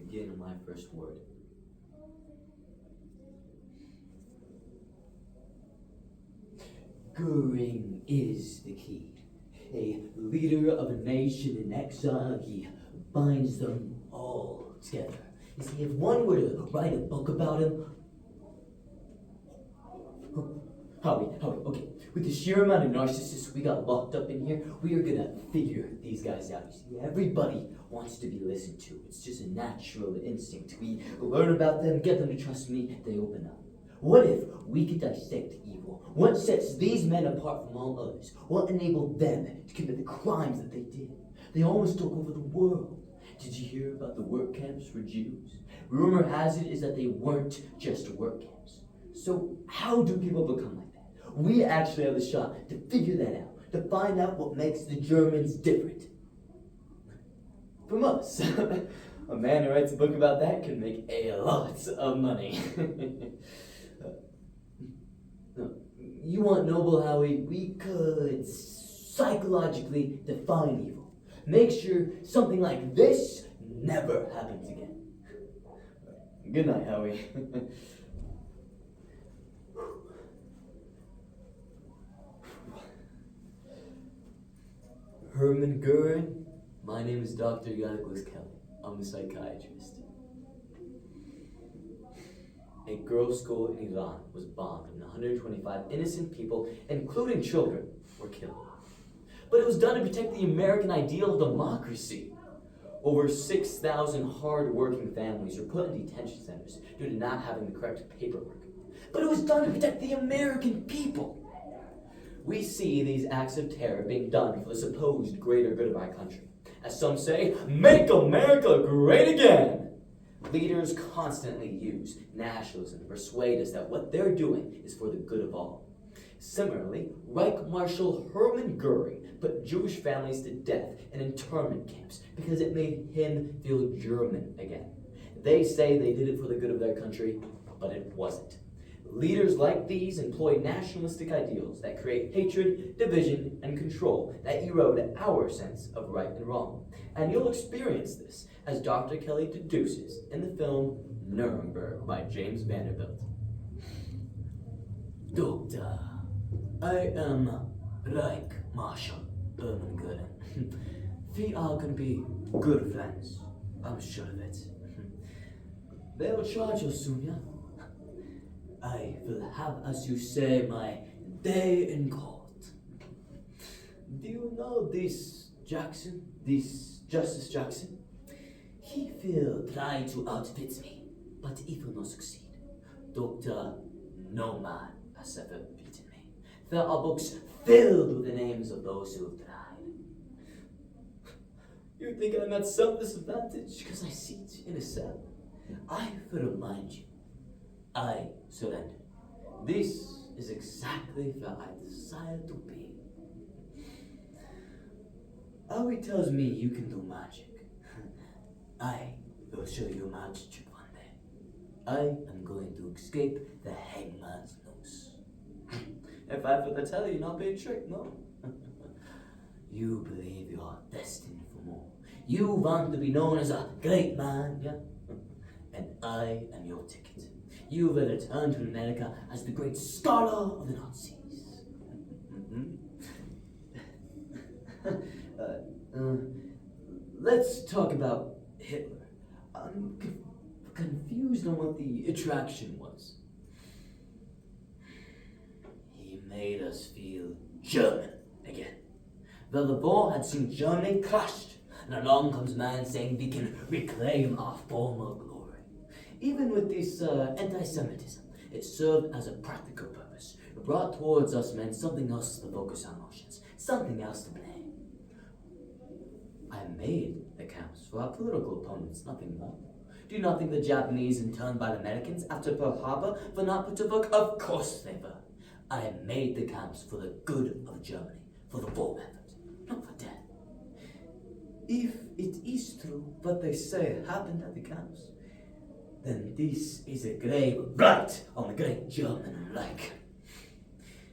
begin my first word. Goering is the key. A leader of a nation in exile, he binds them all together. You see, if one were to write a book about him, Howie, okay. With the sheer amount of narcissists we got locked up in here, we are gonna figure these guys out. You see, everybody wants to be listened to. It's just a natural instinct. We learn about them, get them to trust me, they open up. What if we could dissect evil? What sets these men apart from all others? What enabled them to commit the crimes that they did? They almost took over the world. Did you hear about the work camps for Jews? Rumor has it is that they weren't just work camps. So how do people become like that? We actually have a shot to figure that out, to find out what makes the Germans different from us. A man who writes a book about that can make a lot of money. You want noble, Howie? We could psychologically define evil. Make sure something like this never happens again. Good night, Howie. Hermann Goering, my name is Dr. Douglas Kelly. I'm a psychiatrist. A girls' school in Iran was bombed and 125 innocent people, including children, were killed. But it was done to protect the American ideal of democracy. Over 6,000 hard-working families were put in detention centers due to not having the correct paperwork. But it was done to protect the American people. We see these acts of terror being done for the supposed greater good of our country. As some say, make America great again! Leaders constantly use nationalism to persuade us that what they're doing is for the good of all. Similarly, Reich Marshal Hermann Goering put Jewish families to death in internment camps because it made him feel German again. They say they did it for the good of their country, but it wasn't. Leaders like these employ nationalistic ideals that create hatred, division, and control that erode our sense of right and wrong. And you'll experience this, as Dr. Kelly deduces in the film Nuremberg by James Vanderbilt. Doctor, I am Reich Marshal Hermann Goering. We are going to be good friends, I'm sure of it. They will charge us soon, yeah? I will have, as you say, my day in court. Do you know this Jackson, this Justice Jackson? He will try to outwit me, but he will not succeed. Doctor, no man has ever beaten me. There are books filled with the names of those who have tried. You think I'm at some disadvantage because I sit in a cell? I will remind you, I surrender. This is exactly where I desire to be. Howie tells me you can do magic. I will show you magic one day. I am going to escape the hangman's noose. If I have to tell you, not be a trick, no. You believe you are destined for more. You want to be known as a great man, yeah? And I am your ticket. You will return to America as the great scholar of the Nazis. Let's talk about Hitler. I'm confused on what the attraction was. He made us feel German again. Well, the war had seen Germany crushed, and along comes man saying we can reclaim our former glory. Even with this anti-Semitism, it served as a practical purpose. It brought towards us men something else to focus our emotions, something else to blame. I made the camps for our political opponents, nothing more. Do you not think the Japanese interned by the Americans after Pearl Harbor were not put to work? Of course they were. I made the camps for the good of Germany, for the war effort, not for death. If it is true what they say happened at the camps, then this is a grave right on the great German Reich.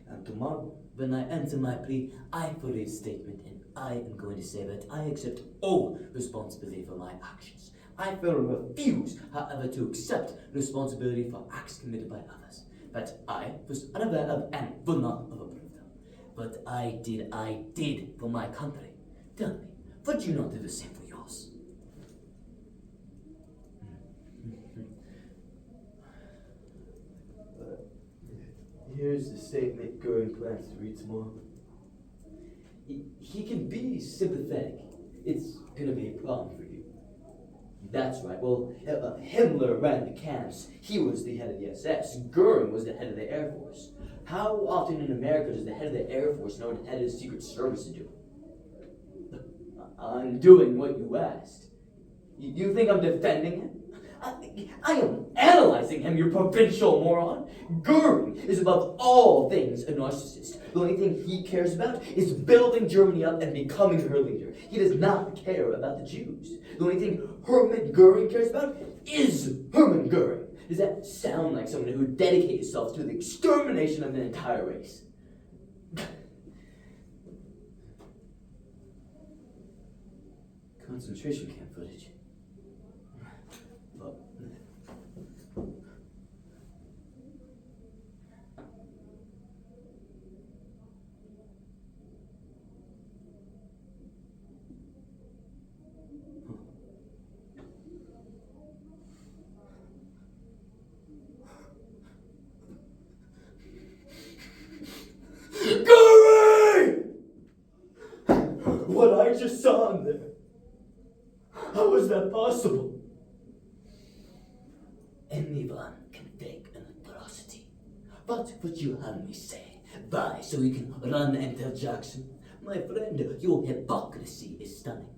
And tomorrow, when I enter my plea, I put a statement and I am going to say that I accept all responsibility for my actions. I firmly refuse, however, to accept responsibility for acts committed by others that I was unaware of and will not have approved of. But I did for my country. Tell me, would you not do the same for yours? Here's the statement Goering plans to read tomorrow. He can be sympathetic. It's gonna be a problem for you. That's right. Well, Himmler ran the camps. He was the head of the SS. Goering was the head of the Air Force. How often in America does the head of the Air Force know what the head of the Secret Service to do? I'm doing what you asked. You think I'm defending him? I am analyzing him, you provincial moron. Goering is above all things a narcissist. The only thing he cares about is building Germany up and becoming her leader. He does not care about the Jews. The only thing Hermann Goering cares about is Hermann Goering. Does that sound like someone who would dedicate himself to the extermination of an entire race? Concentration camp footage. What I just saw in there. How is that possible? Anyone can fake an atrocity. What would you have me say? Why, so you can run and tell Jackson? My friend, your hypocrisy is stunning.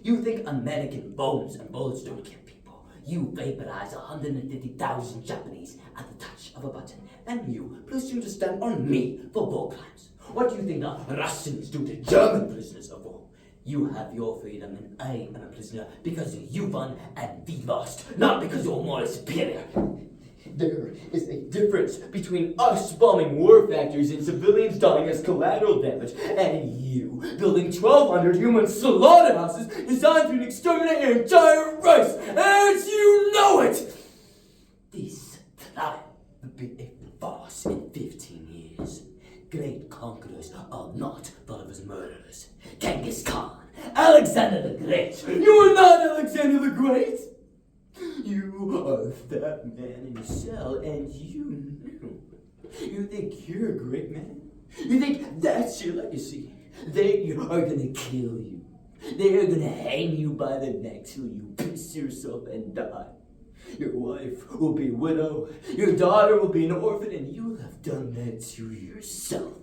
You think American bombs and bullets don't kill people. You vaporize 150,000 Japanese at the touch of a button. And you presume to stand on me for war crimes. What do you think the Russians do to German prisoners of war? You have your freedom and I am a prisoner because you won and we lost, not because you're more superior. There is a difference between us bombing war factories and civilians dying as collateral damage, and you building 1,200 human slaughterhouses designed to exterminate your entire race, as you know it! This trial will be a farce in 15 years. Great conquerors are not thought of as murderers. Genghis Khan, Alexander the Great. You are not Alexander the Great! You are that man in a cell, and you knew. You think you're a great man? You think that's your legacy? They are gonna kill you. They are gonna hang you by the neck till you piss yourself and die. Your wife will be a widow, your daughter will be an orphan, and you have done that to yourself.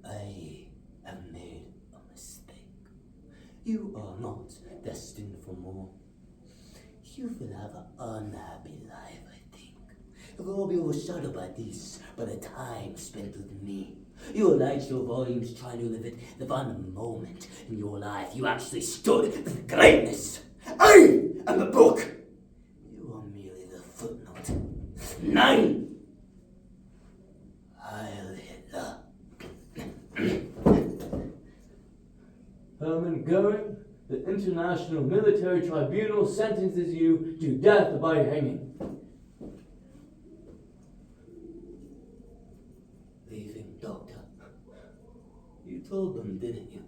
I have made a mistake. You are not destined for more. You will have an unhappy life, I think. It will all be overshadowed by this, by the time spent with me. You will light your volumes trying to live it, the one moment in your life you actually stood for greatness. I am the book. You are merely the footnote. 9. Heil Hitler. Hermann Goering, the International Military Tribunal sentences you to death by hanging. Leaving, Doctor. You told them, didn't you?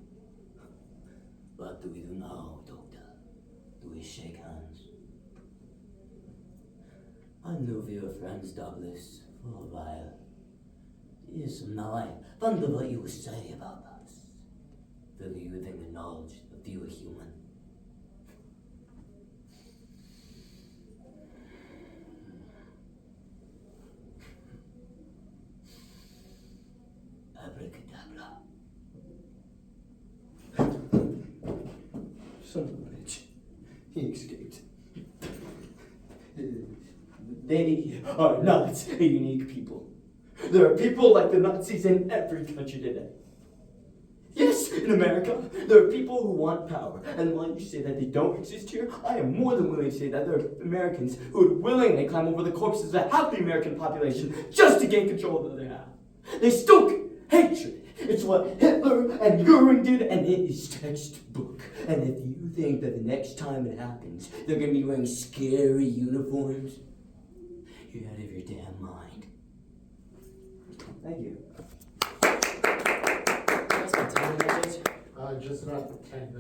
What do we do now, Doctor? Do we shake hands? I knew we were friends, Douglas, for a while. Yes, now I wonder what you would say about us. Will you even acknowledge that you were human? Abracadabra. Son of a bitch. He escaped. They are not a unique people. There are people like the Nazis in every country today. Yes, in America, there are people who want power. And while you say that they don't exist here, I am more than willing to say that there are Americans who would willingly climb over the corpses of half the American population just to gain control of the other half. They stoke hatred It's what Hitler and Goering did, and it is textbook. And if you think that the next time it happens, they're gonna be wearing scary uniforms, you're out of your damn mind. Thank you. That's my time, Judge. Just about 10 minutes.